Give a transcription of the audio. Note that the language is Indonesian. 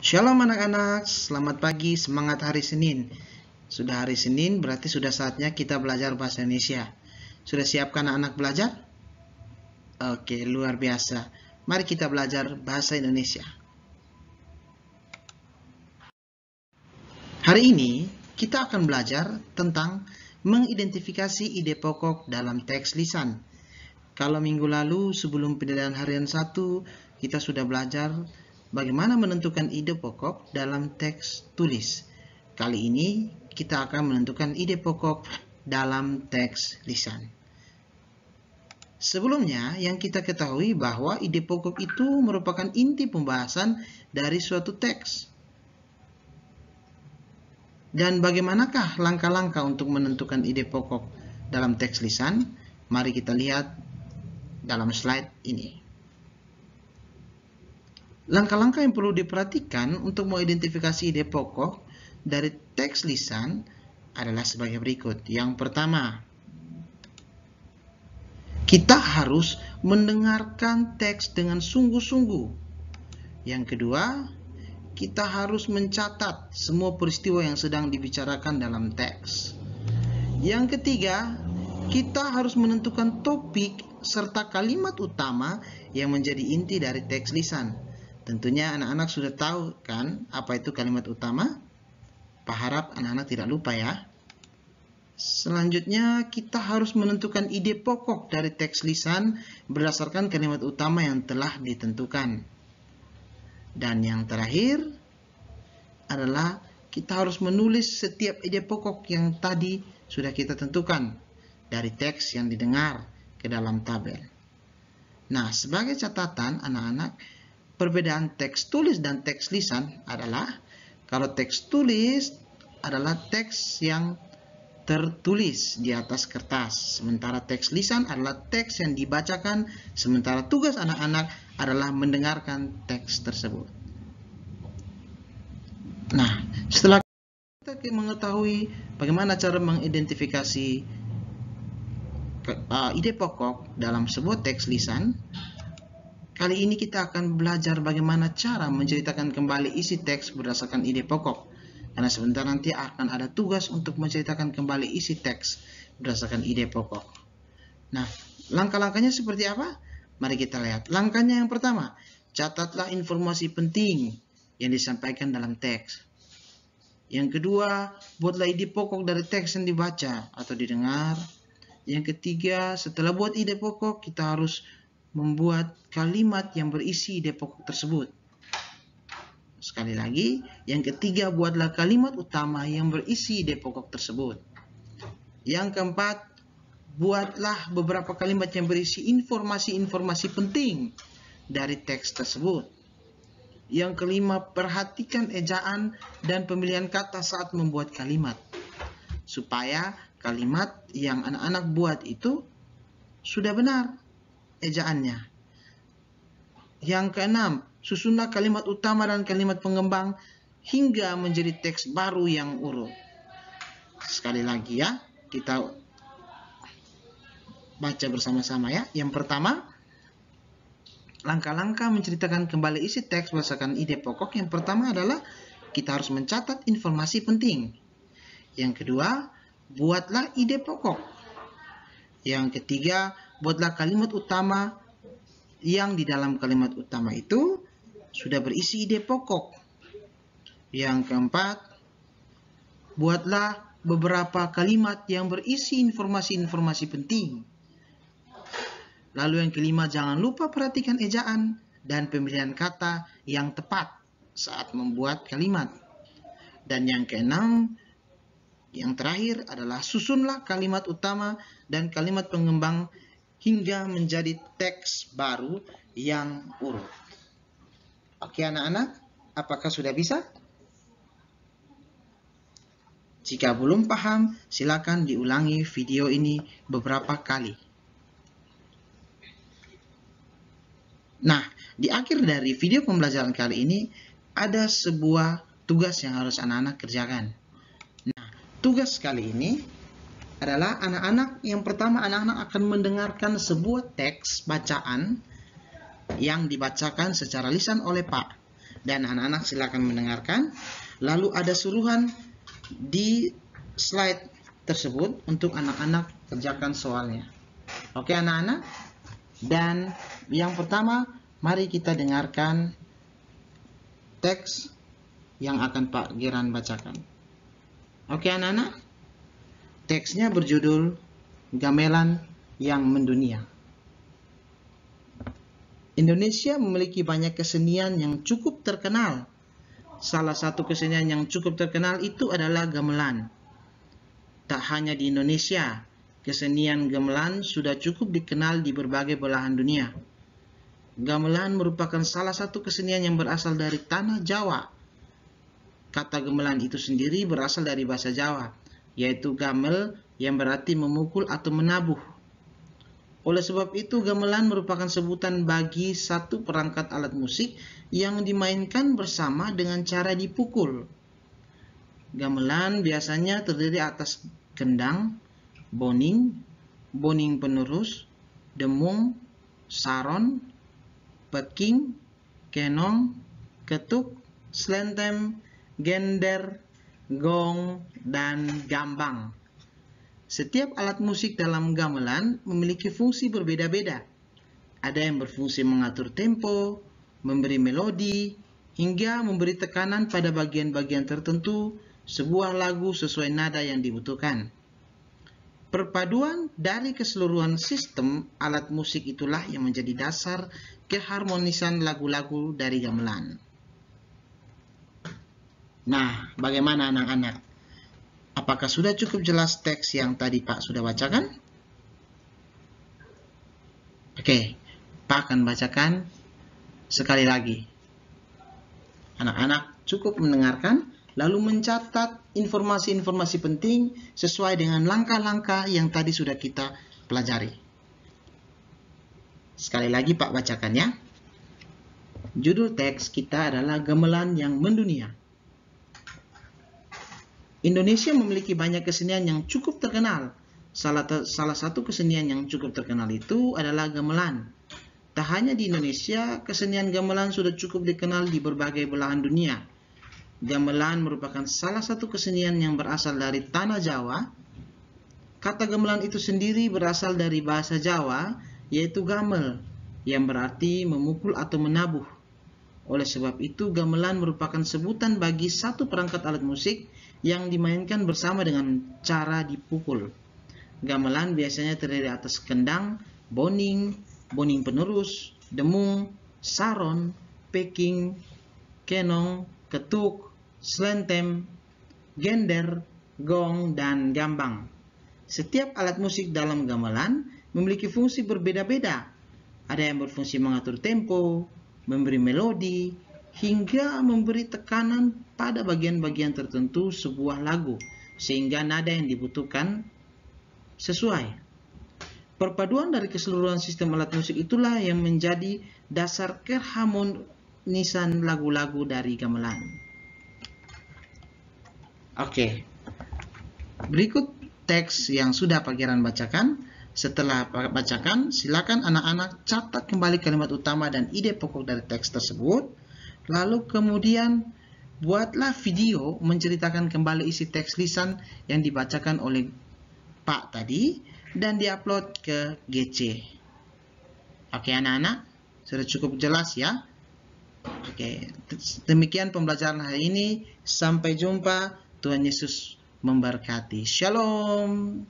Shalom anak-anak, selamat pagi, semangat hari Senin. Sudah hari Senin, berarti sudah saatnya kita belajar bahasa Indonesia. Sudah siapkan anak-anak belajar? Oke, luar biasa. Mari kita belajar bahasa Indonesia. Hari ini, kita akan belajar tentang mengidentifikasi ide pokok dalam teks lisan. Kalau minggu lalu sebelum penilaian harian 1, kita sudah belajar bagaimana menentukan ide pokok dalam teks tulis. Kali ini kita akan menentukan ide pokok dalam teks lisan. Sebelumnya, yang kita ketahui bahwa ide pokok itu merupakan inti pembahasan dari suatu teks. Dan bagaimanakah langkah-langkah untuk menentukan ide pokok dalam teks lisan? Mari kita lihat dalam slide ini. Langkah-langkah yang perlu diperhatikan untuk mengidentifikasi ide pokok dari teks lisan adalah sebagai berikut. Yang pertama, kita harus mendengarkan teks dengan sungguh-sungguh. Yang kedua, kita harus mencatat semua peristiwa yang sedang dibicarakan dalam teks. Yang ketiga, kita harus menentukan topik serta kalimat utama yang menjadi inti dari teks lisan. Tentunya anak-anak sudah tahu kan apa itu kalimat utama? Pak harap anak-anak tidak lupa ya. Selanjutnya kita harus menentukan ide pokok dari teks lisan berdasarkan kalimat utama yang telah ditentukan. Dan yang terakhir adalah kita harus menulis setiap ide pokok yang tadi sudah kita tentukan dari teks yang didengar ke dalam tabel. Nah, sebagai catatan anak-anak, perbedaan teks tulis dan teks lisan adalah kalau teks tulis adalah teks yang tertulis di atas kertas, sementara teks lisan adalah teks yang dibacakan, sementara tugas anak-anak adalah mendengarkan teks tersebut. Nah, setelah kita mengetahui bagaimana cara mengidentifikasi ide pokok dalam sebuah teks lisan, kali ini kita akan belajar bagaimana cara menceritakan kembali isi teks berdasarkan ide pokok. Karena sebentar nanti akan ada tugas untuk menceritakan kembali isi teks berdasarkan ide pokok. Nah, langkah-langkahnya seperti apa? Mari kita lihat. Langkahnya yang pertama, catatlah informasi penting yang disampaikan dalam teks. Yang kedua, buatlah ide pokok dari teks yang dibaca atau didengar. Yang ketiga, setelah buat ide pokok, kita harus membuat kalimat yang berisi ide pokok tersebut. Sekali lagi, yang ketiga, buatlah kalimat utama yang berisi ide pokok tersebut. Yang keempat, buatlah beberapa kalimat yang berisi informasi-informasi penting dari teks tersebut. Yang kelima, perhatikan ejaan dan pemilihan kata saat membuat kalimat, supaya kalimat yang anak-anak buat itu sudah benar ejaannya. Yang keenam, susunlah kalimat utama dan kalimat pengembang hingga menjadi teks baru yang urut. Sekali lagi ya, kita baca bersama-sama ya. Yang pertama, langkah-langkah menceritakan kembali isi teks berdasarkan ide pokok. Yang pertama adalah kita harus mencatat informasi penting. Yang kedua, buatlah ide pokok. Yang ketiga, buatlah kalimat utama yang di dalam kalimat utama itu sudah berisi ide pokok. Yang keempat, buatlah beberapa kalimat yang berisi informasi-informasi penting. Lalu yang kelima, jangan lupa perhatikan ejaan dan pemilihan kata yang tepat saat membuat kalimat. Dan yang keenam, yang terakhir adalah susunlah kalimat utama dan kalimat pengembang hingga menjadi teks baru yang urut. Oke anak-anak, apakah sudah bisa? Jika belum paham, silakan diulangi video ini beberapa kali. Nah, di akhir dari video pembelajaran kali ini ada sebuah tugas yang harus anak-anak kerjakan. Nah, tugas kali ini adalah anak-anak yang pertama anak-anak akan mendengarkan sebuah teks bacaan yang dibacakan secara lisan oleh Pak. Dan anak-anak silakan mendengarkan. Lalu ada suruhan di slide tersebut untuk anak-anak kerjakan soalnya. Oke anak-anak? Dan yang pertama, mari kita dengarkan teks yang akan Pak Giran bacakan. Oke anak-anak? Teksnya berjudul Gamelan yang Mendunia. Indonesia memiliki banyak kesenian yang cukup terkenal. Salah satu kesenian yang cukup terkenal itu adalah gamelan. Tak hanya di Indonesia, kesenian gamelan sudah cukup dikenal di berbagai belahan dunia. Gamelan merupakan salah satu kesenian yang berasal dari tanah Jawa. Kata gamelan itu sendiri berasal dari bahasa Jawa, yaitu gamel yang berarti memukul atau menabuh. Oleh sebab itu, gamelan merupakan sebutan bagi satu perangkat alat musik yang dimainkan bersama dengan cara dipukul. Gamelan biasanya terdiri atas kendang, boning, boning penerus, demung, saron, peking, kenong, ketuk, slentem, gender, gong, dan gambang. Setiap alat musik dalam gamelan memiliki fungsi berbeda-beda. Ada yang berfungsi mengatur tempo, memberi melodi, hingga memberi tekanan pada bagian-bagian tertentu sebuah lagu sesuai nada yang dibutuhkan. Perpaduan dari keseluruhan sistem alat musik itulah yang menjadi dasar keharmonisan lagu-lagu dari gamelan. Nah, bagaimana anak-anak? Apakah sudah cukup jelas teks yang tadi Pak sudah bacakan? Oke, Pak akan bacakan sekali lagi. Anak-anak cukup mendengarkan, lalu mencatat informasi-informasi penting sesuai dengan langkah-langkah yang tadi sudah kita pelajari. Sekali lagi Pak bacakan ya. Judul teks kita adalah Gamelan yang Mendunia. Indonesia memiliki banyak kesenian yang cukup terkenal. Salah satu kesenian yang cukup terkenal itu adalah gamelan. Tak hanya di Indonesia, kesenian gamelan sudah cukup dikenal di berbagai belahan dunia. Gamelan merupakan salah satu kesenian yang berasal dari tanah Jawa. Kata gamelan itu sendiri berasal dari bahasa Jawa, yaitu gamel, yang berarti memukul atau menabuh. Oleh sebab itu, gamelan merupakan sebutan bagi satu perangkat alat musik yang dimainkan bersama dengan cara dipukul. Gamelan biasanya terdiri atas kendang, boning, boning penerus, demung, saron, peking, kenong, ketuk, slentem, gender, gong, dan gambang. Setiap alat musik dalam gamelan memiliki fungsi berbeda-beda. Ada yang berfungsi mengatur tempo, memberi melodi, hingga memberi tekanan pada bagian-bagian tertentu sebuah lagu, sehingga nada yang dibutuhkan sesuai. Perpaduan dari keseluruhan sistem alat musik itulah yang menjadi dasar keharmonisan lagu-lagu dari gamelan. Oke, berikut teks yang sudah Pak Giran bacakan. Setelah Pak bacakan, silakan anak-anak catat kembali kalimat utama dan ide pokok dari teks tersebut. Lalu kemudian buatlah video menceritakan kembali isi teks lisan yang dibacakan oleh Pak tadi dan diupload ke GC. Oke anak-anak, sudah cukup jelas ya? Oke, demikian pembelajaran hari ini. Sampai jumpa. Tuhan Yesus memberkati. Shalom.